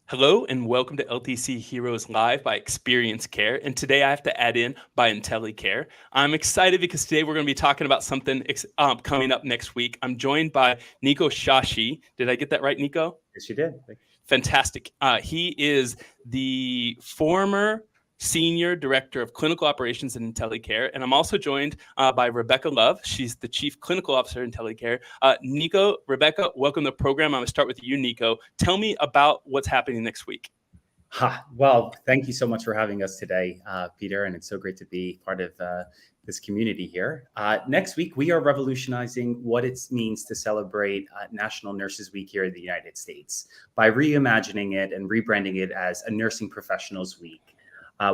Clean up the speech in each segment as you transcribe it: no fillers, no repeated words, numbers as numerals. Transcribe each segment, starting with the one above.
Hello and welcome to LTC Heroes Live by Experience Care. And today I have to add in by IntellyCare. I'm excited because today we're going to be talking about something coming up next week. I'm joined by Nico Shashi. Did I get that right, Nico? Yes, you did. Fantastic. He is the former Senior Director of Clinical Operations at IntellyCare. And I'm also joined by Rebekah Love. She's the Chief Clinical Officer at IntellyCare. Nico, Rebekah, welcome to the program. I'm going to start with you, Nico. Tell me about what's happening next week. Well, thank you so much for having us today, Peter. And it's so great to be part of this community here. Next week, we are revolutionizing what it means to celebrate National Nurses Week here in the United States by reimagining it and rebranding it as a Nursing Professionals Week.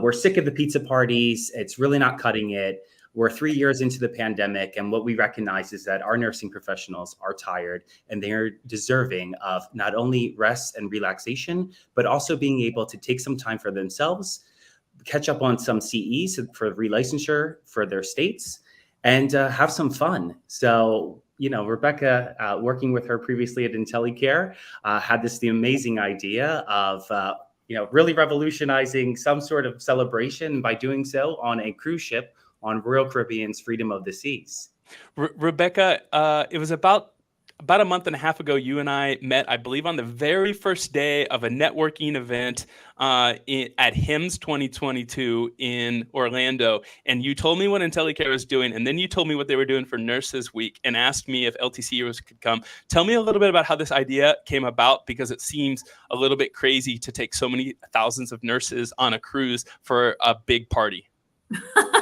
We're sick of the pizza parties. It's really not cutting it. We're 3 years into the pandemic, and what we recognize is that our nursing professionals are tired and they're deserving of not only rest and relaxation, but also being able to take some time for themselves, catch up on some CEs for relicensure for their states, and have some fun. So, Rebekah, working with her previously at IntellyCare, had the amazing idea of really revolutionizing some sort of celebration by doing so on a cruise ship on Royal Caribbean's Freedom of the Seas. Rebekah, it was about a month and a half ago, you and I met, I believe, on the very first day of a networking event at HIMSS 2022 in Orlando. And you told me what IntellyCare was doing, and then you told me what they were doing for Nurses Week and asked me if LTC heroes could come. Tell me a little bit about how this idea came about, because it seems a little bit crazy to take so many thousands of nurses on a cruise for a big party.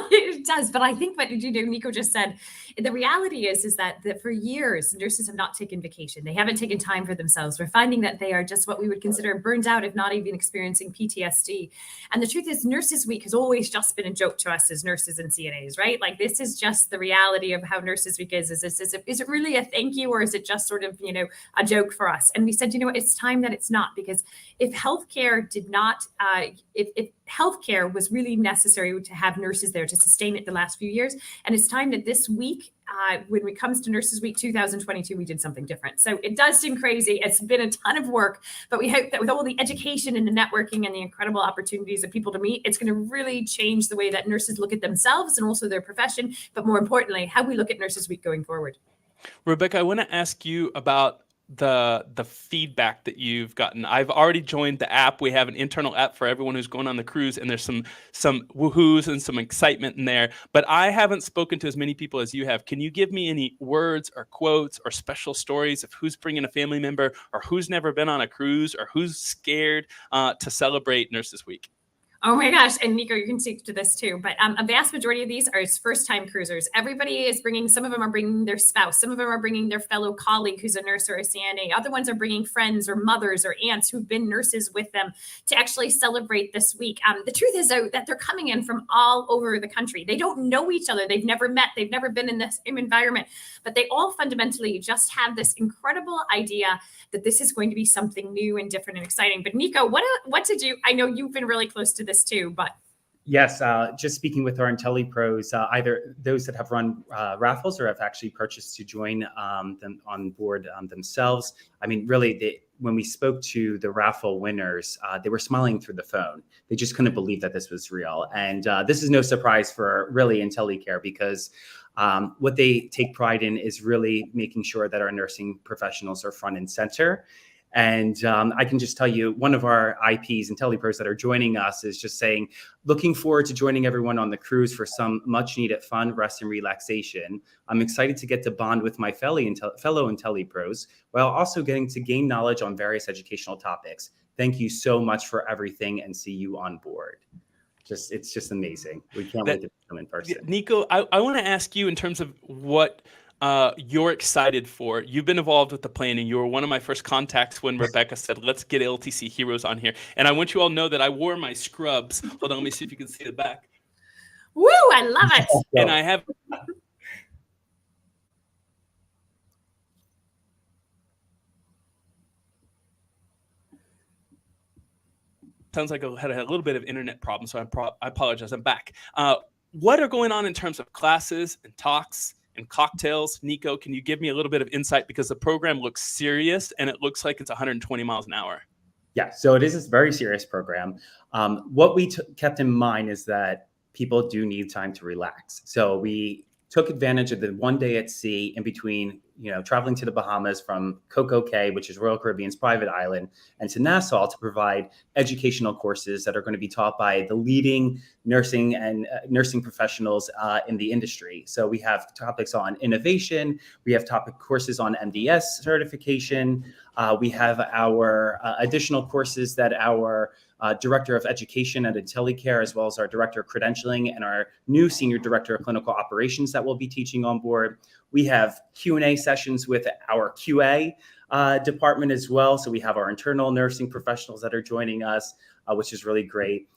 It does, but I think what Nico just said, the reality is that for years nurses have not taken vacation. They haven't taken time for themselves. We're finding that they are just what we would consider burned out, if not even experiencing PTSD. And the truth is, Nurses Week has always just been a joke to us as nurses and CNAs, right? Like, this is just the reality of how Nurses Week is. Is it really a thank you, or is it just sort of a joke for us? And we said, it's time that it's not, because if healthcare did not, if healthcare was really necessary to have nurses there to sustain it the last few years. And it's time that this week, when it comes to Nurses Week 2022, we did something different. So it does seem crazy. It's been a ton of work, but we hope that with all the education and the networking and the incredible opportunities of people to meet, it's going to really change the way that nurses look at themselves and also their profession, but more importantly, how we look at Nurses Week going forward. Rebekah, I want to ask you about the feedback that you've gotten. I've already joined the app. We have an internal app for everyone who's going on the cruise, and there's some woohoos and some excitement in there, but I haven't spoken to as many people as you have. Can you give me any words or quotes or special stories of who's bringing a family member, or who's never been on a cruise, or who's scared to celebrate Nurses Week? Oh my gosh. And Nico, you can speak to this too, but a vast majority of these are first-time cruisers. Everybody is bringing, some of them are bringing their spouse, some of them are bringing their fellow colleague who's a nurse or a CNA. Other ones are bringing friends or mothers or aunts who've been nurses with them to actually celebrate this week. The truth is, though, that they're coming in from all over the country. They don't know each other. They've never met. They've never been in the same environment, but they all fundamentally just have this incredible idea that this is going to be something new and different and exciting. But Nico, what did you, I know you've been really close to this too, but. Yes, just speaking with our IntellyPros, either those that have run raffles or have actually purchased to join them on board themselves. I mean, really, when we spoke to the raffle winners, they were smiling through the phone. They just couldn't believe that this was real. And this is no surprise for really IntellyCare, because what they take pride in is really making sure that our nursing professionals are front and center. And I can just tell you, one of our IPs and IntellyPros that are joining us is just saying, looking forward to joining everyone on the cruise for some much needed fun, rest, and relaxation. I'm excited to get to bond with my fellow IntellyPros while also getting to gain knowledge on various educational topics. Thank you so much for everything, and see you on board. It's just amazing. We can't wait to come in person. Nico, I want to ask you in terms of what you're excited for. You've been involved with the planning. You were one of my first contacts when Rebekah said, let's get LTC heroes on here. And I want you all to know that I wore my scrubs. Hold on, let me see if you can see the back. Woo, I love it. And I have... Sounds like I had a little bit of internet problem, so I apologize. I'm back. What are going on in terms of classes and talks and cocktails? Nico, can you give me a little bit of insight? Because the program looks serious and it looks like it's 120 miles an hour. Yeah, so it is a very serious program. What we kept in mind is that people do need time to relax. So we took advantage of the 1 day at sea in between, traveling to the Bahamas from Coco Cay, which is Royal Caribbean's private island, and to Nassau to provide educational courses that are going to be taught by the leading nursing and nursing professionals in the industry. So we have topics on innovation, we have topic courses on MDS certification, we have our additional courses that our Director of Education at IntellyCare, as well as our Director of Credentialing and our new Senior Director of Clinical Operations that will be teaching on board. We have Q&A sessions with our QA department as well. So we have our internal nursing professionals that are joining us, which is really great.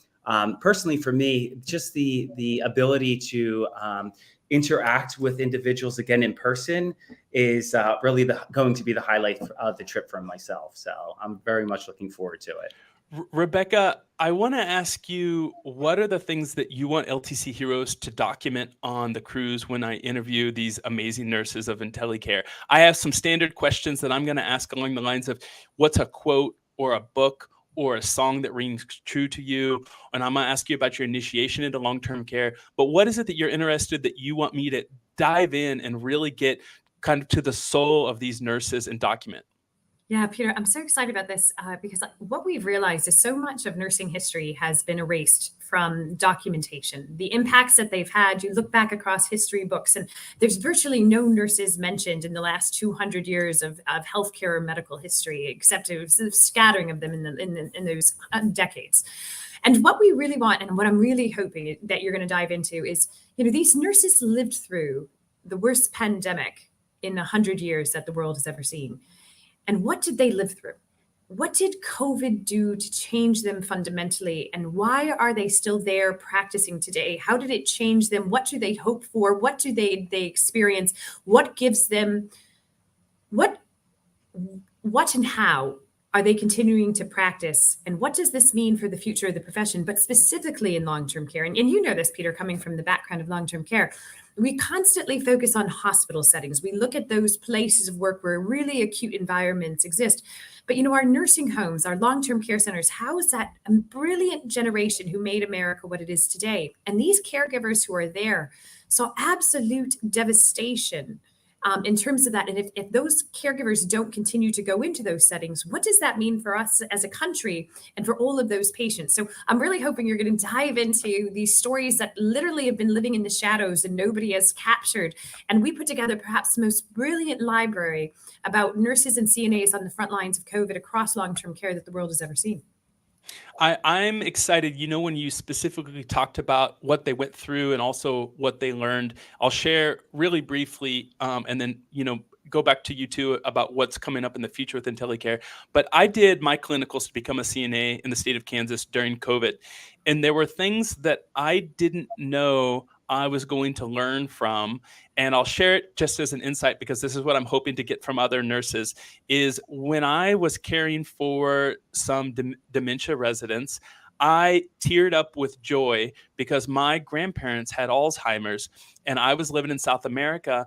Personally, for me, just the ability to interact with individuals again in person is really going to be the highlight of the trip for myself. So I'm very much looking forward to it. Rebekah, I want to ask you, what are the things that you want LTC heroes to document on the cruise when I interview these amazing nurses of IntellyCare? I have some standard questions that I'm going to ask along the lines of what's a quote or a book or a song that rings true to you? And I'm going to ask you about your initiation into long-term care. But what is it that you're interested that you want me to dive in and really get kind of to the soul of these nurses and document? Yeah, Peter, I'm so excited about this because what we've realized is so much of nursing history has been erased from documentation. The impacts that they've had, you look back across history books, and there's virtually no nurses mentioned in the last 200 years of healthcare or medical history, except it was a scattering of them in those decades. And what we really want, and what I'm really hoping that you're going to dive into is, these nurses lived through the worst pandemic in 100 years that the world has ever seen. And what did they live through? What did COVID do to change them fundamentally? And why are they still there practicing today? How did it change them? What do they hope for? What do they experience? What gives them, what and how are they continuing to practice? And what does this mean for the future of the profession, but specifically in long-term care? And you know this, Peter, coming from the background of long-term care. We constantly focus on hospital settings. We look at those places of work where really acute environments exist. But, our nursing homes, our long-term care centers house that brilliant generation who made America what it is today. And these caregivers who are there saw absolute devastation in terms of that. And if those caregivers don't continue to go into those settings, what does that mean for us as a country and for all of those patients? So I'm really hoping you're going to dive into these stories that literally have been living in the shadows and nobody has captured. And we put together perhaps the most brilliant library about nurses and CNAs on the front lines of COVID across long-term care that the world has ever seen. I'm excited. When you specifically talked about what they went through and also what they learned, I'll share really briefly, and then, go back to you too about what's coming up in the future with IntellyCare. But I did my clinicals to become a CNA in the state of Kansas during COVID. And there were things that I didn't know I was going to learn from. And I'll share it just as an insight, because this is what I'm hoping to get from other nurses, is when I was caring for some dementia residents, I teared up with joy because my grandparents had Alzheimer's and I was living in South America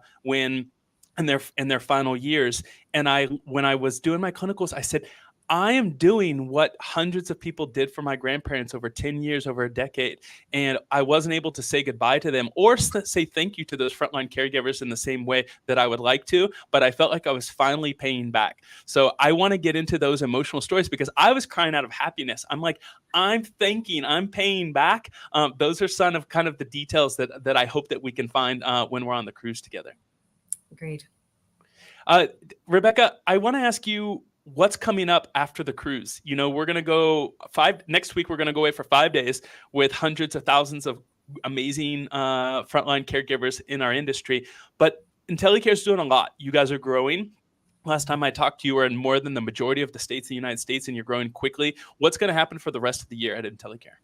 in their final years. And when I was doing my clinicals, I said, I am doing what hundreds of people did for my grandparents over 10 years, over a decade. And I wasn't able to say goodbye to them or say thank you to those frontline caregivers in the same way that I would like to, but I felt like I was finally paying back. So I want to get into those emotional stories because I was crying out of happiness. I'm like, I'm paying back. Those are some of kind of the details that I hope that we can find when we're on the cruise together. Agreed. Rebekah, I want to ask you, what's coming up after the cruise? We're going to go next week. We're going to go away for 5 days with hundreds of thousands of amazing frontline caregivers in our industry. But IntellyCare is doing a lot. You guys are growing. Last time I talked to you, were in more than the majority of the states in the United States, and you're growing quickly. What's going to happen for the rest of the year at IntellyCare?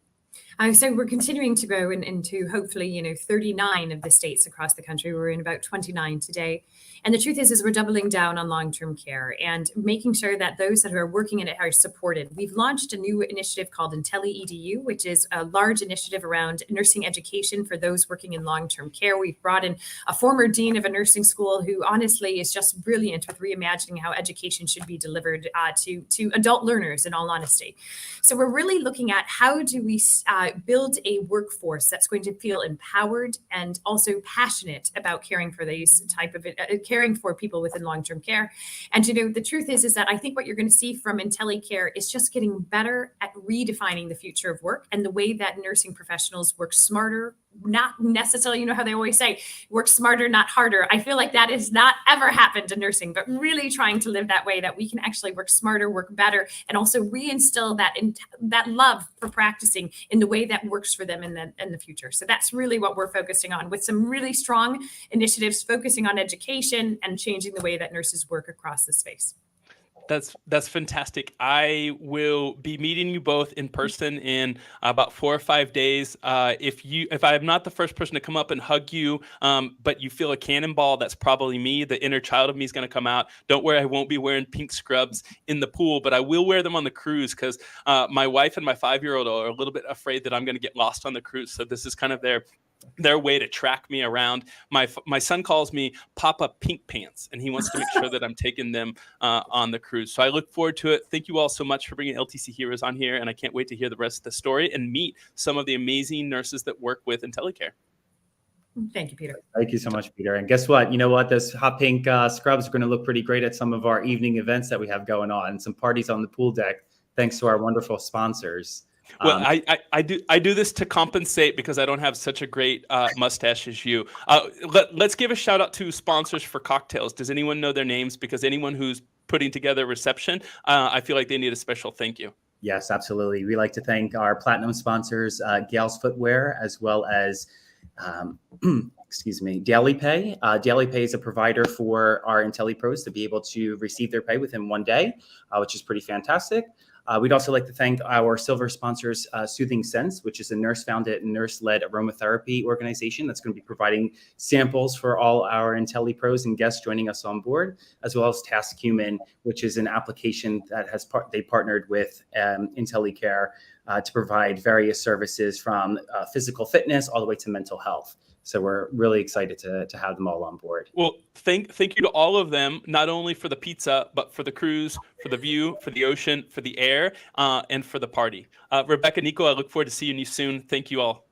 So we're continuing to grow into hopefully, 39 of the states across the country. We're in about 29 today. And the truth is we're doubling down on long-term care and making sure that those that are working in it are supported. We've launched a new initiative called IntellyEDU, which is a large initiative around nursing education for those working in long-term care. We've brought in a former dean of a nursing school who honestly is just brilliant with reimagining how education should be delivered to adult learners, in all honesty. So we're really looking at how do we build a workforce that's going to feel empowered and also passionate about caring for these type of caring for people within long-term care. And the truth is that I think what you're going to see from IntellyCare is just getting better at redefining the future of work and the way that nursing professionals work smarter, not necessarily, how they always say, work smarter, not harder. I feel like that has not ever happened in nursing, but really trying to live that way, that we can actually work smarter, work better, and also reinstill that love for practicing in the way that works for them in the future. So that's really what we're focusing on, with some really strong initiatives focusing on education and changing the way that nurses work across the space. That's fantastic. I will be meeting you both in person in about 4 or 5 days. If I'm not the first person to come up and hug you, but you feel a cannonball, that's probably me. The inner child of me is going to come out. Don't worry, I won't be wearing pink scrubs in the pool, but I will wear them on the cruise because my wife and my 5-year-old are a little bit afraid that I'm going to get lost on the cruise. So this is kind of their way to track me around. My son calls me Papa Pink Pants, and he wants to make sure that I'm taking them on the cruise. So I look forward to it. Thank you all so much for bringing LTC Heroes on here, and I can't wait to hear the rest of the story and meet some of the amazing nurses that work with IntellyCare. Thank you, Peter. Thank you so much, Peter. And guess what? You know what? Those hot pink scrubs are going to look pretty great at some of our evening events that we have going on, and some parties on the pool deck, thanks to our wonderful sponsors. Well, I do this to compensate because I don't have such a great mustache as you. Let's give a shout out to sponsors for cocktails. Does anyone know their names? Because anyone who's putting together a reception, I feel like they need a special thank you. Yes, absolutely. We like to thank our platinum sponsors, Gales Footwear, as well as DailyPay. DailyPay is a provider for our IntellyPros to be able to receive their pay within 1 day, which is pretty fantastic. We'd also like to thank our silver sponsors, Soothing Sense, which is a nurse-founded and nurse-led aromatherapy organization that's going to be providing samples for all our IntellyPros and guests joining us on board, as well as Task Human, which is an application that they partnered with IntellyCare to provide various services from physical fitness all the way to mental health. So we're really excited to have them all on board. Well, thank you to all of them, not only for the pizza, but for the cruise, for the view, for the ocean, for the air, and for the party. Rebekah, Nico, I look forward to seeing you soon. Thank you all.